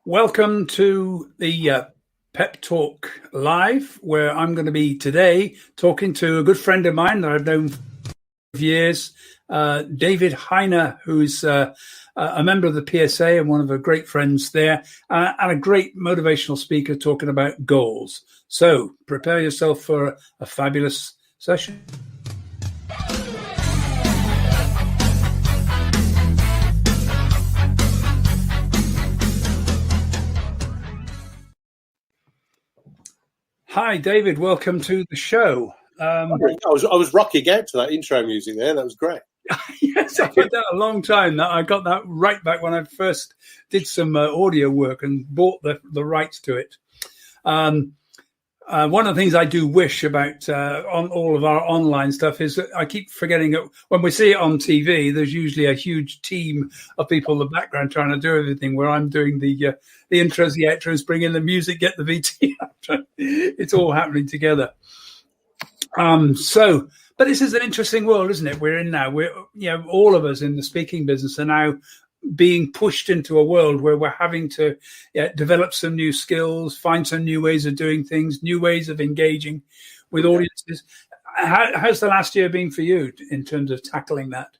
Welcome to the Pep Talk Live, where I'm going to be today talking to a good friend of mine that I've known for years, David Hyner, who's a member of the PSA and one of the great friends there, and a great motivational speaker talking about goals. So prepare yourself for a fabulous session. Hi, David. Welcome to the show. I was rocking out to that intro music there. That was great. Yes, I did that a long time. I got that right back when I first did some audio work and bought the rights to it. One of the things I do wish about on all of our online stuff is that I keep forgetting that when we see it on TV, there's usually a huge team of people in the background trying to do everything, where I'm doing the intros, the outros, bring in the music, get the VT. It's all happening together. But this is an interesting world, isn't it? We're in now. All of us in the speaking business are now being pushed into a world where we're having to develop some new skills, find some new ways of doing things, new ways of engaging with audiences. How's the last year been for you in terms of tackling that?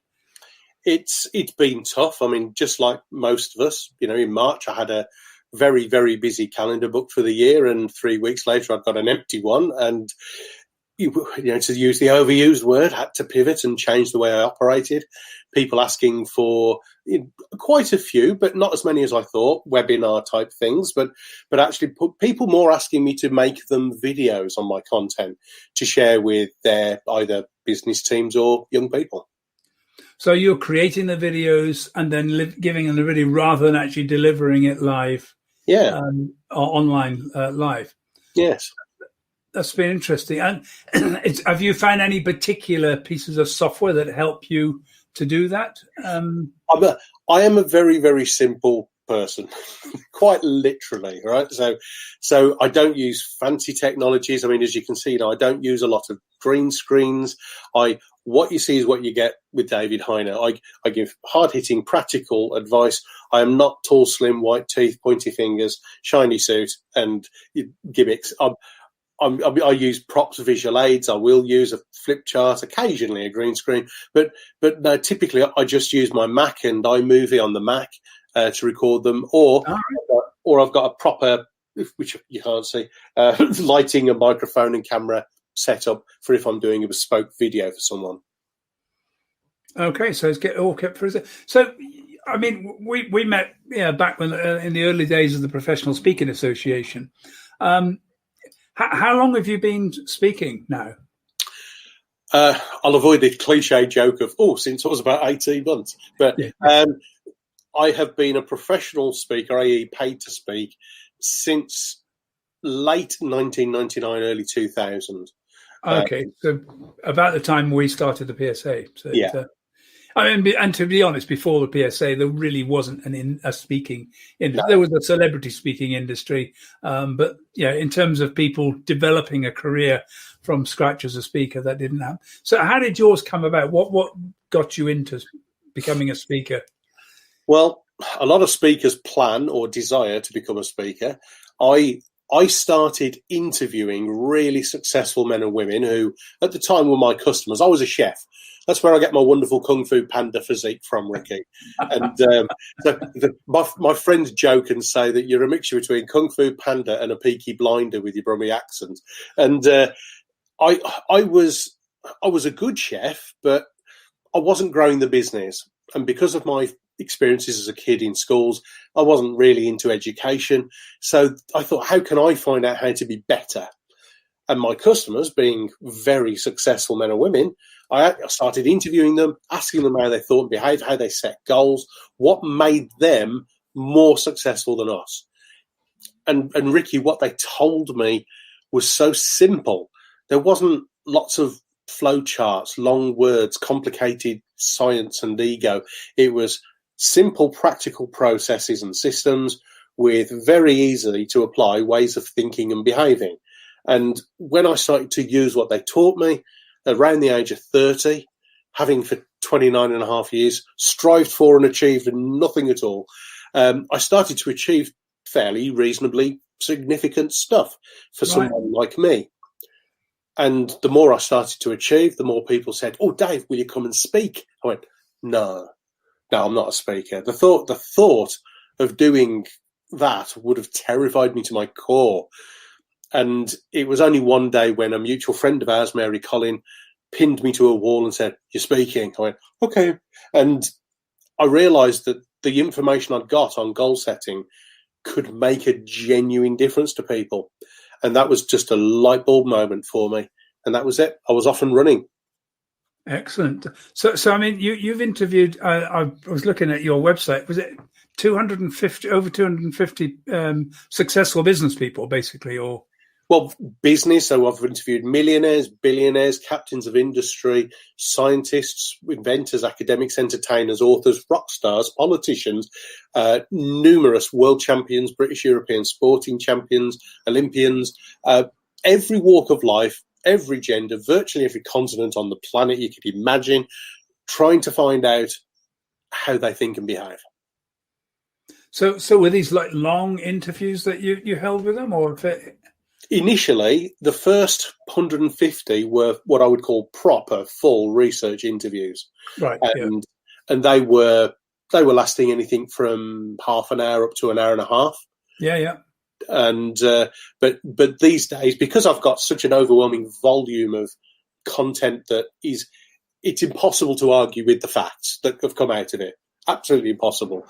It's been tough. I mean, just like most of us, in March I had a very, very busy calendar booked for the year, and 3 weeks later I've got an empty one. And to use the overused word, had to pivot and change the way I operated. People asking for quite a few, but not as many as I thought, webinar type things, but actually people more asking me to make them videos on my content to share with their either business teams or young people. So you're creating the videos and then giving them the video rather than actually delivering it live, online live. Yes. That's been interesting. And have you found any particular pieces of software that help you to do that? I am a very, very simple person, quite literally, right? So I don't use fancy technologies. I mean, as you can see, I don't use a lot of green screens. What you see is what you get with David Hyner. I give hard-hitting, practical advice. I am not tall, slim, white teeth, pointy fingers, shiny suit, and gimmicks. I use props, visual aids. I will use a flip chart, occasionally a green screen, but no, typically I just use my Mac and iMovie on the Mac to record them, or I've got a proper, which you can't see, lighting, a microphone and camera set up for if I'm doing a bespoke video for someone. Okay, so it's all kept for us. So, I mean, we met back when in the early days of the Professional Speaking Association. How long have you been speaking now? I'll avoid the cliche joke of, since I was about 18 months. But I have been a professional speaker, i.e. paid to speak, since late 1999, early 2000. Okay, so about the time we started the PSA. So yeah. And to be honest, before the PSA, there really wasn't a speaking industry. No. There was a celebrity speaking industry, but in terms of people developing a career from scratch as a speaker, that didn't happen. So, how did yours come about? What got you into becoming a speaker? Well, a lot of speakers plan or desire to become a speaker. I started interviewing really successful men and women who, at the time, were my customers. I was a chef. That's where I get my wonderful Kung Fu Panda physique from, Ricky. And my friends joke and say that you're a mixture between Kung Fu Panda and a Peaky Blinder with your Brummie accent. And I was a good chef, but I wasn't growing the business. And because of my experiences as a kid in schools, I wasn't really into education. So I thought, how can I find out how to be better? And my customers, being very successful men and women, I started interviewing them, asking them how they thought and behaved, how they set goals, what made them more successful than us. And Ricky, what they told me was so simple. There wasn't lots of flow charts, long words, complicated science and ego. It was simple, practical processes and systems with very easy to apply ways of thinking and behaving. And when I started to use what they taught me, around the age of 30, having for 29 and a half years, strived for and achieved nothing at all, I started to achieve fairly reasonably significant stuff for someone like me. And the more I started to achieve, the more people said, "Oh, Dave, will you come and speak?" I went, No, I'm not a speaker. The thought of doing that would have terrified me to my core. And it was only one day when a mutual friend of ours, Mary Collin, pinned me to a wall and said, "You're speaking." I went, "Okay." And I realised that the information I'd got on goal setting could make a genuine difference to people. And that was just a light bulb moment for me. And that was it. I was off and running. Excellent. So I mean, you've interviewed, I was looking at your website, was it 250, over 250 successful business people, basically, or? Well, business. So I've interviewed millionaires, billionaires, captains of industry, scientists, inventors, academics, entertainers, authors, rock stars, politicians, numerous world champions, British, European sporting champions, Olympians, every walk of life, every gender, virtually every continent on the planet you could imagine, trying to find out how they think and behave. So were these like long interviews that you held with them, or? Initially, the first 150 were what I would call proper, full research interviews, right? And they were lasting anything from half an hour up to an hour and a half. Yeah. And but these days, because I've got such an overwhelming volume of content that it's impossible to argue with the facts that have come out of it. Absolutely impossible.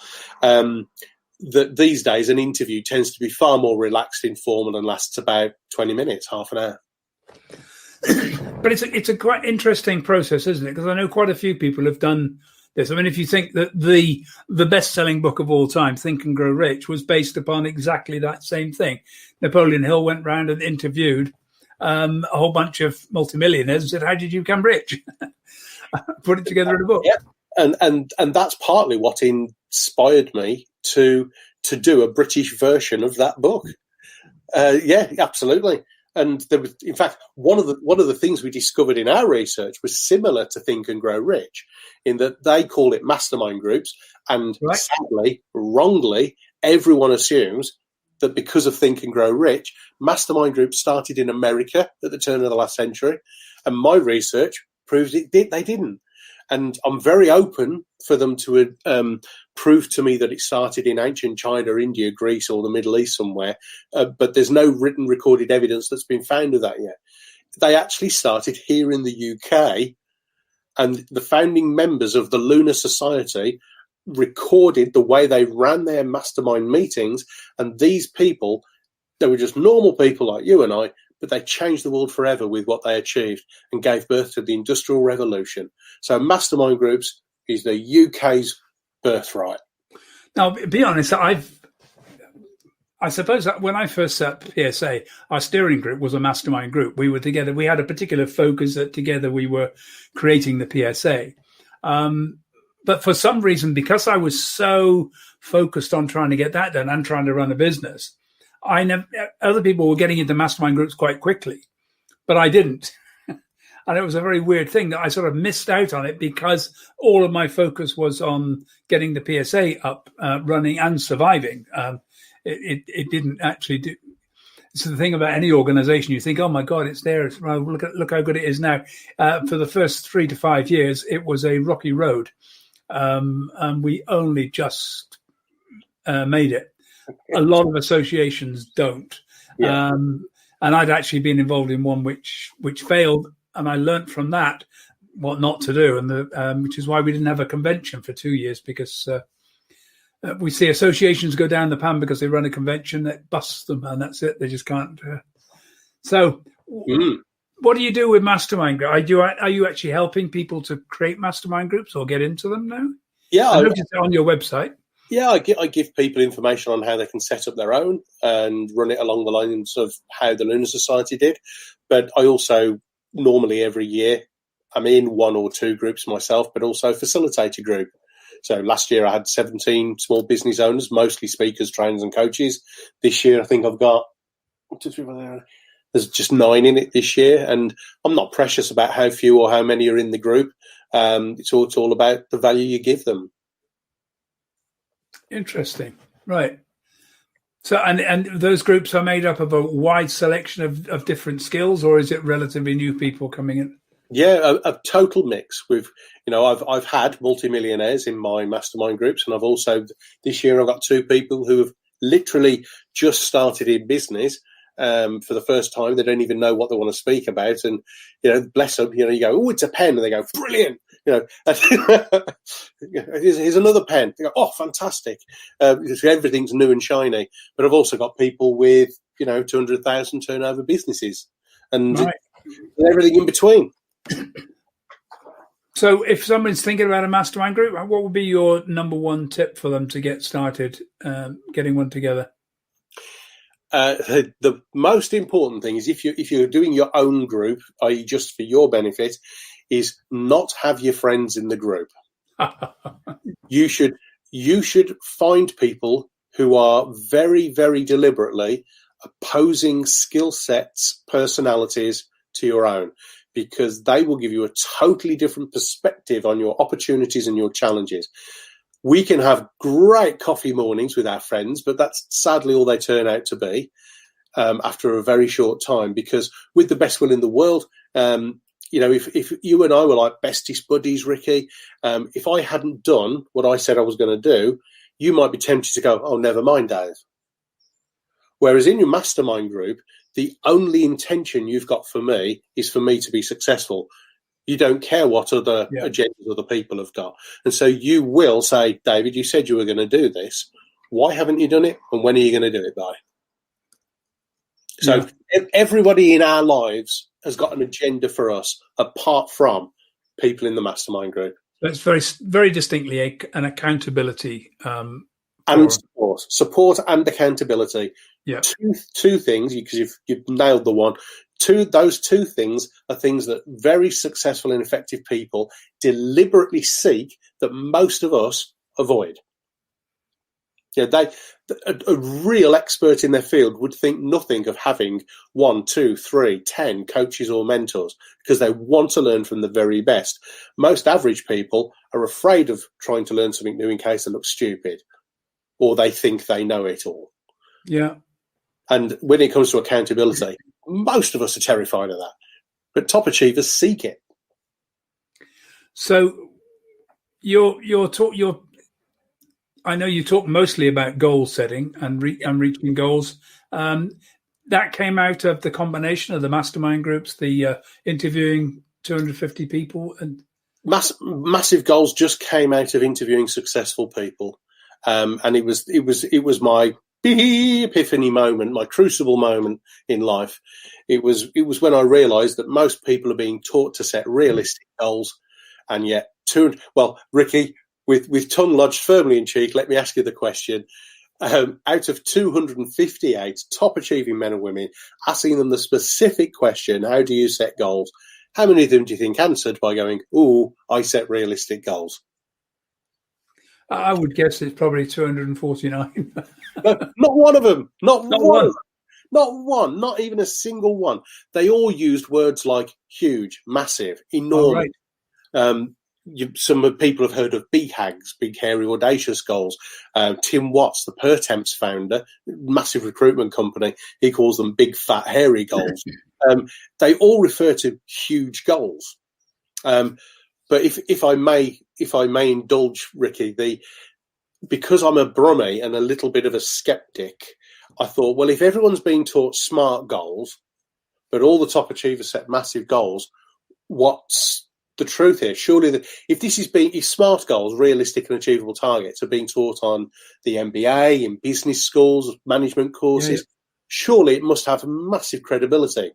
That these days an interview tends to be far more relaxed, informal, and lasts about 20 minutes, half an hour. But it's a quite interesting process, isn't it? Because I know quite a few people have done this. I mean, if you think that the best-selling book of all time, Think and Grow Rich, was based upon exactly that same thing. Napoleon Hill went round and interviewed a whole bunch of multimillionaires and said, "How did you become rich?" Put it together in a book. Yeah. And that's partly what inspired me to do a British version of that book. Yeah, absolutely. And there was, in fact, one of the things we discovered in our research was similar to Think and Grow Rich, in that they call it mastermind groups, and sadly, wrongly, everyone assumes that because of Think and Grow Rich, mastermind groups started in America at the turn of the last century, and my research proves they didn't. And I'm very open for them to prove to me that it started in ancient China, India, Greece, or the Middle East somewhere. But there's no written recorded evidence that's been found of that yet. They actually started here in the UK, and the founding members of the Lunar Society recorded the way they ran their mastermind meetings. And these people, they were just normal people like you and I, but they changed the world forever with what they achieved and gave birth to the Industrial Revolution. So mastermind groups is the UK's birthright. Now, be honest, I suppose that when I first set up PSA, our steering group was a mastermind group. We were together. We had a particular focus that together we were creating the PSA. But for some reason, because I was so focused on trying to get that done and trying to run a business, other people were getting into mastermind groups quite quickly, but I didn't. And it was a very weird thing that I sort of missed out on it because all of my focus was on getting the PSA up, running and surviving. It didn't actually do. It's the thing about any organization. You think, oh my God, it's there. Look how good it is now. For the first 3 to 5 years, it was a rocky road. And we only just made it. A lot of associations don't. Yeah. And I'd actually been involved in one which failed, and I learnt from that what not to do, and which is why we didn't have a convention for 2 years, because we see associations go down the pan because they run a convention that busts them, and that's it. They just can't. What do you do with mastermind groups? Are you actually helping people to create mastermind groups or get into them now? Yeah, I noticed it on your website. Yeah, I give people information on how they can set up their own and run it along the lines of how the Lunar Society did. But I also, normally every year, I'm in 1 or 2 groups myself, but also facilitate a group. So last year I had 17 small business owners, mostly speakers, trainers and coaches. This year I think I've got, there's just 9 in it this year. And I'm not precious about how few or how many are in the group. It's all about the value you give them. Interesting. Right. So, and those groups are made up of a wide selection of different skills, or is it relatively new people coming in? Yeah, a total mix. I've had multimillionaires in my mastermind groups, and I've also this year I've got two people who have literally just started in business for the first time. They don't even know what they want to speak about, and bless them. You go, oh, it's a pen, and they go, brilliant. Here's another pen. They go, oh, fantastic. Everything's new and shiny. But I've also got people with 200,000 turnover businesses, and right. everything in between. So if someone's thinking about a mastermind group, what would be your number one tip for them to get started getting one together? The most important thing is if you're doing your own group, i.e. just for your benefit, is not have your friends in the group. You should find people who are very, very deliberately opposing skill sets, personalities to your own, because they will give you a totally different perspective on your opportunities and your challenges. We can have great coffee mornings with our friends, but that's sadly all they turn out to be after a very short time, because with the best will in the world, if you and I were like bestest buddies, Ricky, if I hadn't done what I said I was going to do, you might be tempted to go, oh, never mind, Dave. Whereas in your mastermind group, the only intention you've got for me is for me to be successful. You don't care what other agendas other people have got. And so you will say, David, you said you were going to do this. Why haven't you done it? And when are you going to do it by? So everybody in our lives has got an agenda for us apart from people in the mastermind group. That's very, very distinctly an accountability. And support and accountability. Yeah. Two things, because you've nailed the one. Those two things are things that very successful and effective people deliberately seek that most of us avoid. A real expert in their field would think nothing of having 1, 2, 3, 10 coaches or mentors, because they want to learn from the very best. Most average people are afraid of trying to learn something new in case they look stupid, or they think they know it all. Yeah. And when it comes to accountability, most of us are terrified of that. But top achievers seek it. So I know you talk mostly about goal setting and reaching goals. That came out of the combination of the mastermind groups, the interviewing 250 people, and massive goals just came out of interviewing successful people. And it was my epiphany moment, my crucible moment in life. It was when I realised that most people are being taught to set realistic goals, and yet Ricky, with tongue lodged firmly in cheek, let me ask you the question. Out of 258 top achieving men and women, asking them the specific question, how do you set goals? How many of them do you think answered by going, "Ooh, I set realistic goals"? I would guess it's probably 249. Not one of them. Not one. Not one. Not even a single one. They all used words like huge, massive, enormous. Oh, right. Some people have heard of BHAGs, big, hairy, audacious goals. Tim Watts, the Pertemps founder, massive recruitment company, he calls them big, fat, hairy goals. They all refer to huge goals. But if I may indulge, Ricky, because I'm a Brummie and a little bit of a skeptic, I thought, well, if everyone's being taught smart goals, but all the top achievers set massive goals, what's the truth here? Surely if smart goals, realistic and achievable targets, are being taught on the MBA, in business schools, management courses, surely it must have massive credibility.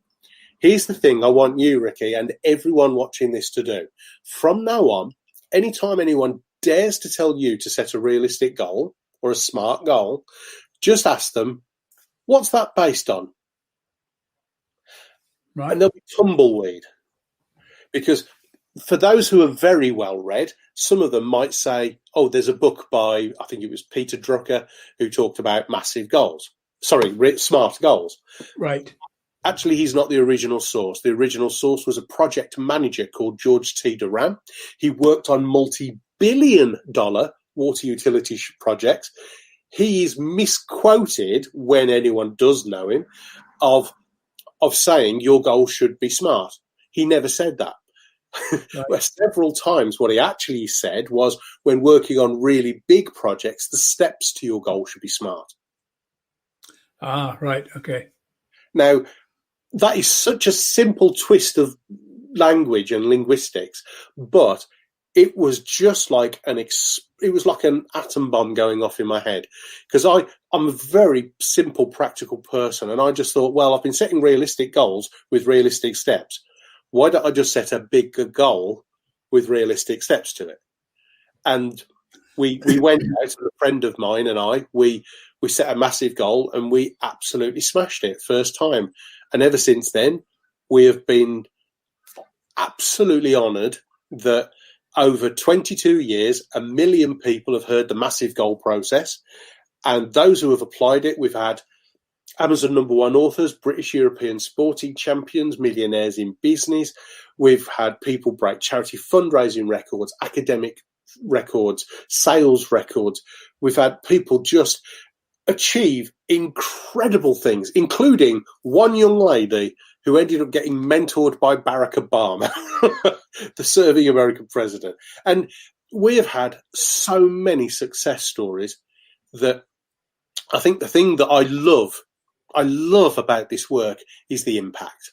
Here's the thing I want you, Ricky, and everyone watching this to do. From now on, anytime anyone dares to tell you to set a realistic goal or a smart goal, just ask them, what's that based on? Right. And they'll be tumbleweed. Because for those who are very well read, some of them might say, oh, there's a book by, I think it was Peter Drucker, who talked about massive goals. Sorry, smart goals. Right. Actually, he's not the original source. The original source was a project manager called George T. Duran. He worked on multi-billion-dollar water utility projects. he is misquoted, when anyone does know him, of saying your goal should be SMART. He never said that. Right. Several times what he actually said was, when working on really big projects, the steps to your goal should be SMART. Ah, right. Okay. Now, that is such a simple twist of language and linguistics, but it was just like it was like an atom bomb going off in my head, because I'm a very simple, practical person, and I just thought, well, I've been setting realistic goals with realistic steps. Why don't I just set a bigger goal with realistic steps to it? And we went out, a friend of mine and I, we set a massive goal, and we absolutely smashed it first time. And ever since then, we have been absolutely honoured that over 22 years, 1 million people have heard the massive goal process. And those who have applied it, we've had Amazon #1 authors, British European sporting champions, millionaires in business. We've had people break charity fundraising records, academic records, sales records. We've had people just achieve incredible things, including one young lady who ended up getting mentored by Barack Obama, the serving American president. And we have had so many success stories that I think the thing that I love about this work is the impact.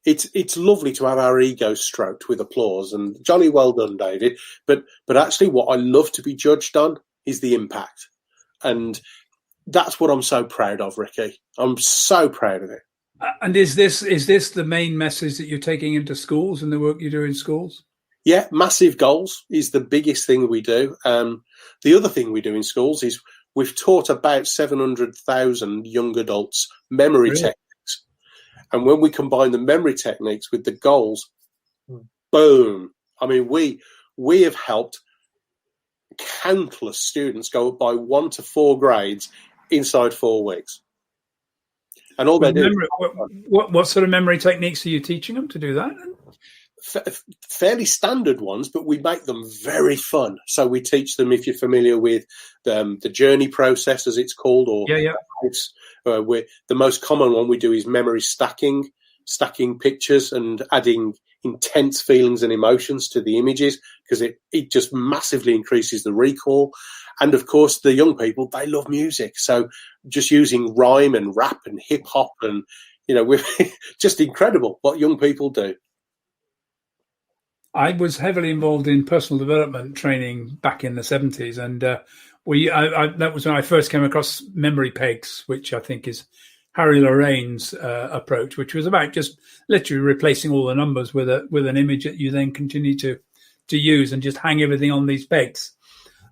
It's lovely to have our ego stroked with applause and jolly well done, David. But actually what I love to be judged on is the impact. And that's what I'm so proud of, Ricky. I'm so proud of it. And is this the main message that you're taking into schools and the work you do in schools? Yeah, massive goals is the biggest thing we do. The other thing we do in schools is we've taught about 700,000 young adults memory techniques. And when we combine the memory techniques with the goals, boom. I mean, we have helped countless students go up by 1 to 4 grades inside 4 weeks. And all they do. What sort of memory techniques are you teaching them to do that? Fairly standard ones, but we make them very fun. So we teach them, if you're familiar with the journey process, as it's called, or the most common one we do is memory stacking pictures and adding intense feelings and emotions to the images, because it just massively increases the recall. And of course, the young people, they love music. So just using rhyme and rap and hip hop, and, we're just incredible what young people do. I was heavily involved in personal development training back in the 70s. And that was when I first came across memory pegs, which I think is Harry Lorraine's approach, which was about just literally replacing all the numbers with an image that you then continue to use and just hang everything on these pegs.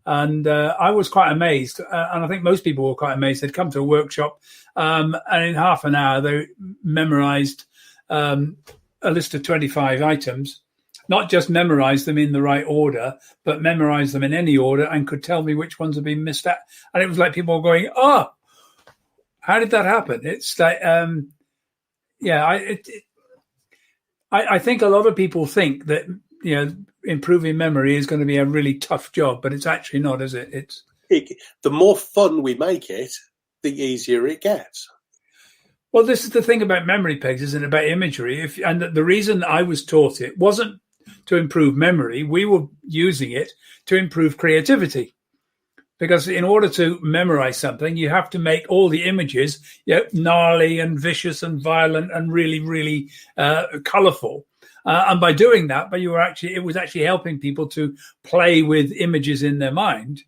And I was quite amazed, and I think most people were quite amazed. They'd come to a workshop, and in half an hour they memorized a list of 25 items, not just memorized them in the right order, but memorized them in any order and could tell me which ones had been missed out. And it was like people were going, "Oh, how did that happen?" It's like, I think a lot of people think that, improving memory is going to be a really tough job, but it's actually not, is it? The more fun we make it, the easier it gets. Well, this is the thing about memory pegs, isn't it, about imagery? And the reason I was taught it wasn't to improve memory. We were using it to improve creativity. Because in order to memorize something, you have to make all the images gnarly and vicious and violent and really, really colorful. And by doing that, it was actually helping people to play with images in their mind.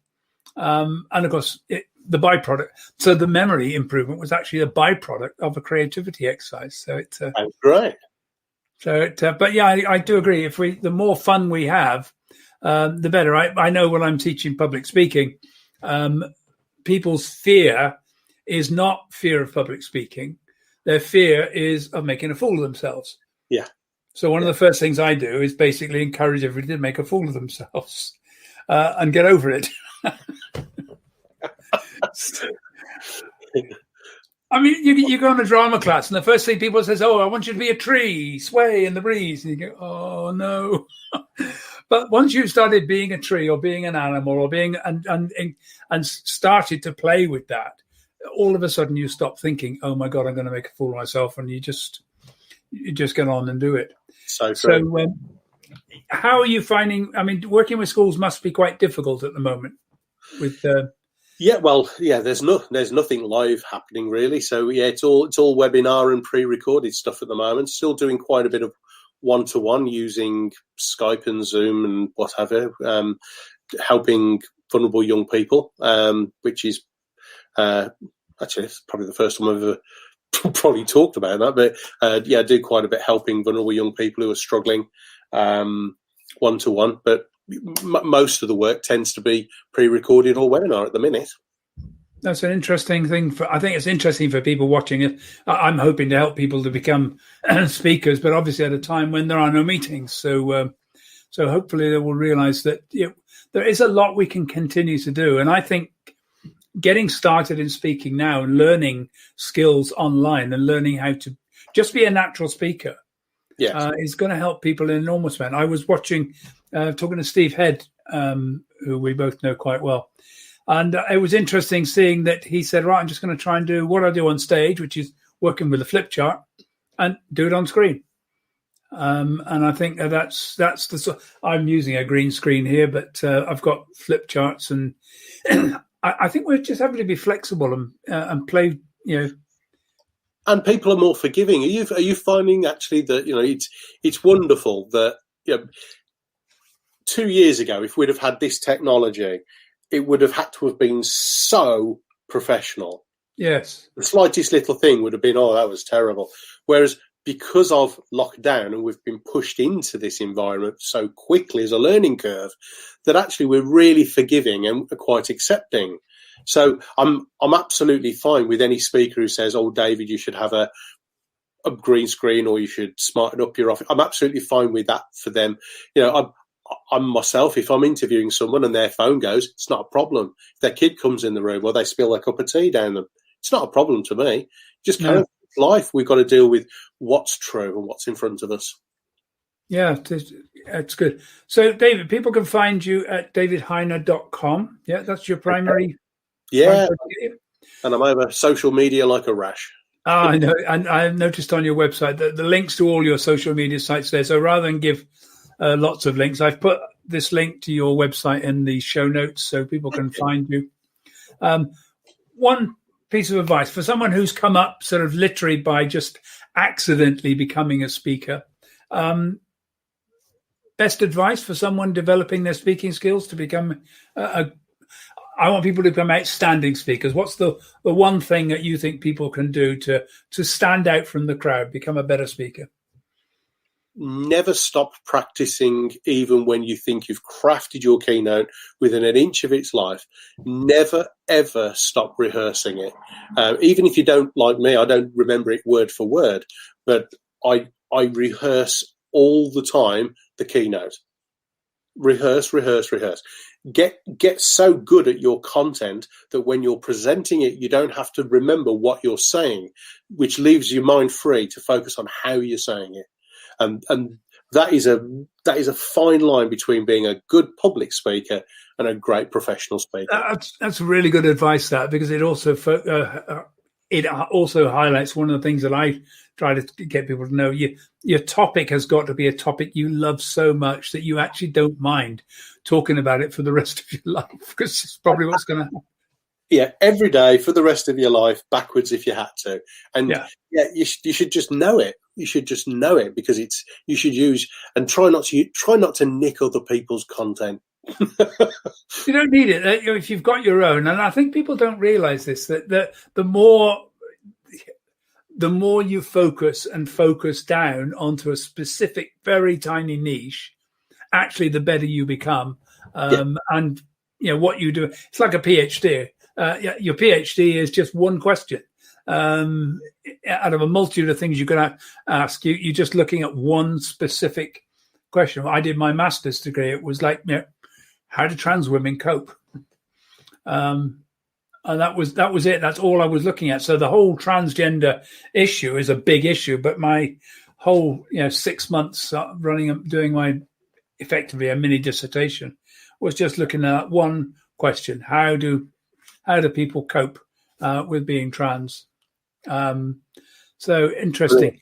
And of course, the byproduct. So the memory improvement was actually a byproduct of a creativity exercise. So it's that's great. So, but yeah, I do agree. The more fun we have, the better. I know when I'm teaching public speaking, people's fear is not fear of public speaking. Their fear is of making a fool of themselves. Yeah. So one of the first things I do is basically encourage everybody to make a fool of themselves and get over it. I mean, you go on a drama class and the first thing people say is, "Oh, I want you to be a tree, sway in the breeze." And you go, "Oh, no." But once you started being a tree or being an animal or being and started to play with that, all of a sudden you stop thinking, "Oh my God, I'm going to make a fool of myself," and you just get on and do it. So how are you finding? I mean, working with schools must be quite difficult at the moment. With there's nothing live happening really. So it's all webinar and pre-recorded stuff at the moment. Still doing quite a bit of one-to-one using Skype and Zoom and whatever, helping vulnerable young people, which is actually it's probably the first time I've ever probably talked about that. But I do quite a bit helping vulnerable young people who are struggling one-to-one. But most of the work tends to be pre-recorded or webinar at the minute. That's an interesting thing. I think it's interesting for people watching it. I'm hoping to help people to become speakers, but obviously at a time when there are no meetings. So hopefully they will realize that there is a lot we can continue to do. And I think getting started in speaking now and learning skills online and learning how to just be a natural speaker is going to help people in an enormous amount. I was talking to Steve Head, who we both know quite well. And it was interesting seeing that he said, right, I'm just going to try and do what I do on stage, which is working with a flip chart and do it on screen. And I think that's I'm using a green screen here, but I've got flip charts. And I think we're just having to be flexible and play, And people are more forgiving. Are you finding actually that, it's wonderful that, 2 years ago, if we'd have had this technology, it would have had to have been so professional. Yes. The slightest little thing would have been, oh, that was terrible. Whereas because of lockdown and we've been pushed into this environment so quickly as a learning curve, that actually we're really forgiving and quite accepting. So I'm absolutely fine with any speaker who says, oh, David, you should have a green screen or you should smarten up your office. I'm absolutely fine with that for them. I'm myself, if I'm interviewing someone and their phone goes, it's not a problem. If their kid comes in the room or they spill their cup of tea down them, it's not a problem to me. Just kind of life. We've got to deal with what's true and what's in front of us. Yeah, that's good. So, David, people can find you at davidhyner.com. Yeah, that's your primary. Yeah. And I'm over social media like a rash. I know. And I noticed on your website that the links to all your social media sites there. So rather than give lots of links, I've put this link to your website in the show notes so people can find you. One piece of advice for someone who's come up sort of literally by just accidentally becoming a speaker. Best advice for someone developing their speaking skills to become I want people to become outstanding speakers. What's the one thing that you think people can do to stand out from the crowd, become a better speaker? Never stop practicing, even when you think you've crafted your keynote within an inch of its life. Never, ever stop rehearsing it. Even if you don't, like me, I don't remember it word for word, but I rehearse all the time the keynote. Rehearse. Get so good at your content that when you're presenting it, you don't have to remember what you're saying, which leaves your mind free to focus on how you're saying it. And that is a fine line between being a good public speaker and a great professional speaker. That's really good advice, that, because it also highlights one of the things that I try to get people to know. Your topic has got to be a topic you love so much that you actually don't mind talking about it for the rest of your life, because it's probably what's going to happen. Yeah, every day for the rest of your life, backwards if you had to. And you should just know it. You should just know it, because you should use and try not to nick other people's content. You don't need it if you've got your own. And I think people don't realize this, that the more you focus down onto a specific, very tiny niche, actually the better you become. And what you do, it's like a PhD. Your PhD is just one question. Out of a multitude of things you could ask, you're just looking at one specific question. I did my master's degree. It was like, how do trans women cope? And that was it. That's all I was looking at. So the whole transgender issue is a big issue, but my whole 6 months doing my effectively a mini dissertation, was just looking at one question: how do people cope with being trans? So interesting. Brilliant.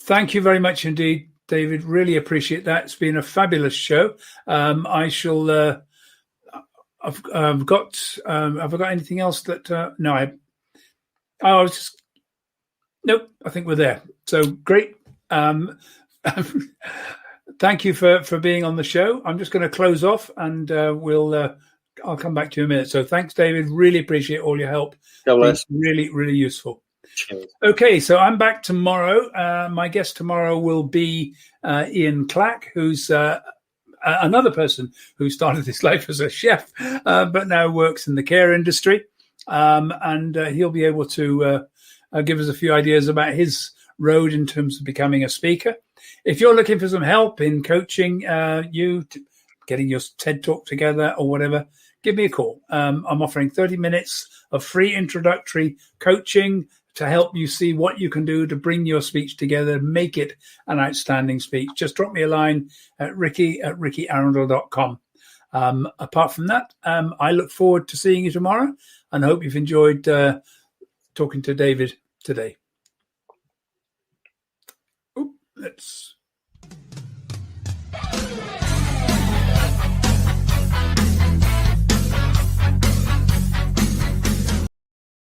Thank you very much indeed, David. Really appreciate that. It's been a fabulous show. I shall. Have I got anything else that? No, I was just. Nope. I think we're there. So great. Thank you for being on the show. I'm just going to close off, and I'll come back to you in a minute. So thanks, David. Really appreciate all your help. It's really, really useful. Cheers. Okay, so I'm back tomorrow. My guest tomorrow will be Ian Clack, who's another person who started his life as a chef, but now works in the care industry. And he'll be able to give us a few ideas about his road in terms of becoming a speaker. If you're looking for some help in coaching getting your TED Talk together or whatever, give me a call. I'm offering 30 minutes of free introductory coaching to help you see what you can do to bring your speech together, make it an outstanding speech. Just drop me a line at ricky@rickyarundel.com. Apart from that, I look forward to seeing you tomorrow and hope you've enjoyed talking to David today. Let's